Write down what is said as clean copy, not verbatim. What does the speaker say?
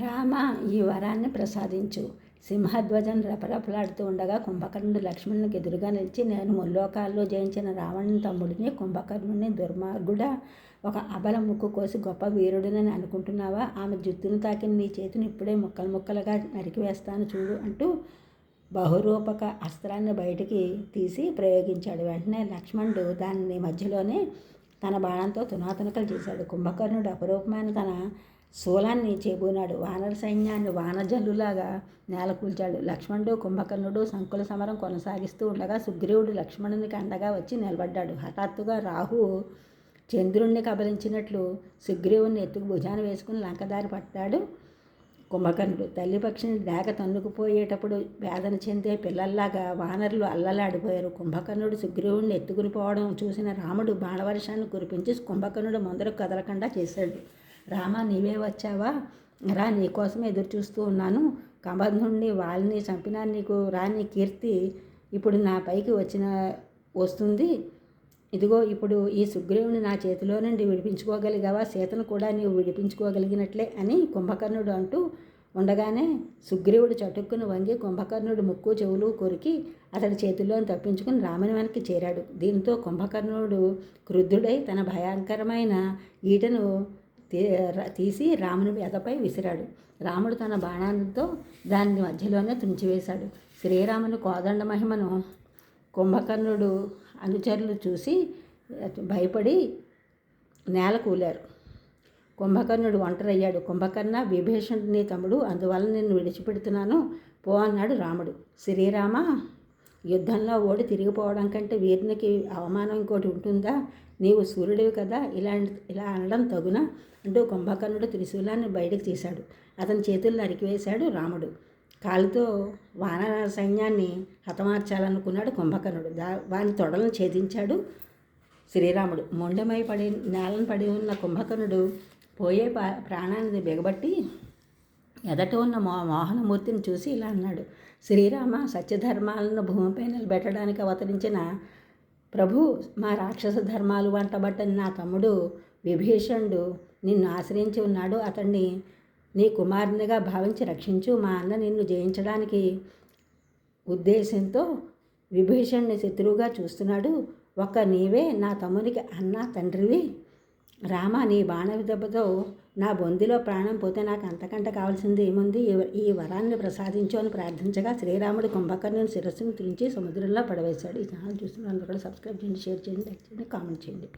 రామ, ఈ వరాన్ని ప్రసాదించు. సింహధ్వజం రెపరెపలాడుతూ ఉండగా కుంభకర్ణుడు లక్ష్మణునికి ఎదురుగా నిలిచి, నేను ముల్లోకాల్లో జయించిన రావణుని తమ్ముడిని, కుంభకర్ణుని దుర్మార్గుడా, ఒక అబల ముక్కు కోసి గొప్ప వీరుడినని అనుకుంటున్నావా? ఆమె జుత్తును తాకిన నీ చేతిని ఇప్పుడే ముక్కలు ముక్కలుగా నరికివేస్తాను చూడు అంటూ బహురూపక అస్త్రాన్ని బయటికి తీసి ప్రయోగించాడు. వెంటనే లక్ష్మణుడు దానిని మధ్యలోనే తన బాణంతో తునాతునకలు చేశాడు. కుంభకర్ణుడు అపరూపమైన తన శూలాన్ని చేబూనాడు. వానర సైన్యాన్ని వానజల్లులాగా నేలకూల్చాడు. లక్ష్మణుడు, కుంభకర్ణుడు సంకుల సమరం కొనసాగిస్తూ ఉండగా సుగ్రీవుడు లక్ష్మణునికి అండగా వచ్చి నిలబడ్డాడు. హఠాత్తుగా రాహువు చంద్రుణ్ణి కబలించినట్లు సుగ్రీవుని ఎత్తుకు భుజాన వేసుకుని లంకదారి పట్టాడు కుంభకర్ణుడు. తల్లి పక్షిని డేగ తన్నుకుపోయేటప్పుడు వేదన చెందే పిల్లల్లాగా వానరులు అల్లలాడిపోయారు. కుంభకర్ణుడు సుగ్రీవుడిని ఎత్తుకుని పోవడం చూసిన రాముడు బాణవర్షాన్ని కురిపించి కుంభకర్ణుడు ముందరకు కదలకుండా చేశాడు. రామ, నీవే వచ్చావా? రా, నీకోసం ఎదురు చూస్తూ ఉన్నాను. కబంధుణ్ణి వాళ్ళని చంపినా నీకు రాని కీర్తి ఇప్పుడు నా పైకి వస్తుంది. ఇదిగో ఇప్పుడు ఈ సుగ్రీవుని నా చేతిలో నుండి విడిపించుకోగలిగావా? సీతను కూడా నీవు విడిపించుకోగలిగినట్లే అని కుంభకర్ణుడు అంటూ ఉండగానే సుగ్రీవుడు చటుక్కును వంగి కుంభకర్ణుడు ముక్కు చెవులు కొరికి అతడి చేతుల్లో తప్పించుకుని రాముని వెనక్కి చేరాడు. దీంతో కుంభకర్ణుడు క్రుద్ధుడై తన భయంకరమైన ఈటను తీసి రాముని ఎదపై విసిరాడు. రాముడు తన బాణాలతో దాన్ని మధ్యలోనే తుంచివేశాడు. శ్రీరాముని కోదండ మహిమను కుంభకర్ణుడు అనుచరులు చూసి భయపడి నేల కూలారు. కుంభకర్ణుడు ఒంటరయ్యాడు. కుంభకర్ణ, విభీషణుడి తమ్ముడు, అందువల్ల నిన్ను విడిచిపెడుతున్నాను పో అన్నాడు రాముడు. శ్రీరామ, యుద్ధంలో ఓడి తిరిగిపోవడం కంటే వీరునికి అవమానం ఇంకోటి ఉంటుందా? నీవు సూర్యుడివి కదా, ఇలా అనడం తగునా అంటూ కుంభకర్ణుడు త్రిశూలాన్ని బయటకు తీశాడు. అతని చేతులు నరికివేశాడు రాముడు. కాలుతో వానర సైన్యాన్ని హతమార్చాలనుకున్నాడు కుంభకర్ణుడు. వాని తొడలను ఛేదించాడు శ్రీరాముడు. మొండమై నేలను పడి ఉన్న కుంభకర్ణుడు పోయే ప్రాణాన్ని బిగబట్టి ఎదట ఉన్న మోహనమూర్తిని చూసి ఇలా అన్నాడు. శ్రీరామ, సత్యధర్మాలను భూమిపై నిలబెట్టడానికి అవతరించిన ప్రభు, మా రాక్షస ధర్మాలు వంటబట్టని నా తమ్ముడు విభీషణుడు నిన్ను ఆశ్రయించి ఉన్నాడు. అతన్ని నీ కుమారునిగా భావించి రక్షించు. మా అన్న నిన్ను జయించడానికి ఉద్దేశంతో విభీషణుని శత్రువుగా చూస్తున్నాడు. ఒక్క నీవే నా తమ్మునికి అన్న తండ్రివి. రామ, నీ బాణ దెబ్బతో నా బొందిలో ప్రాణం పోతే నాకు అంతకంటే కావాల్సింది ఏముంది? ఈ వరాన్ని ప్రసాదించు అని ప్రార్థించగా శ్రీరాముడు కుంభకర్ణుని శిరస్సును తుంచి సముద్రంలో పడవేశాడు. ఈ ఛానల్ చూస్తున్న అందరూ కూడా సబ్స్క్రైబ్ చేయండి, షేర్ చేయండి, లైక్ చేయండి, కామెంట్ చేయండి.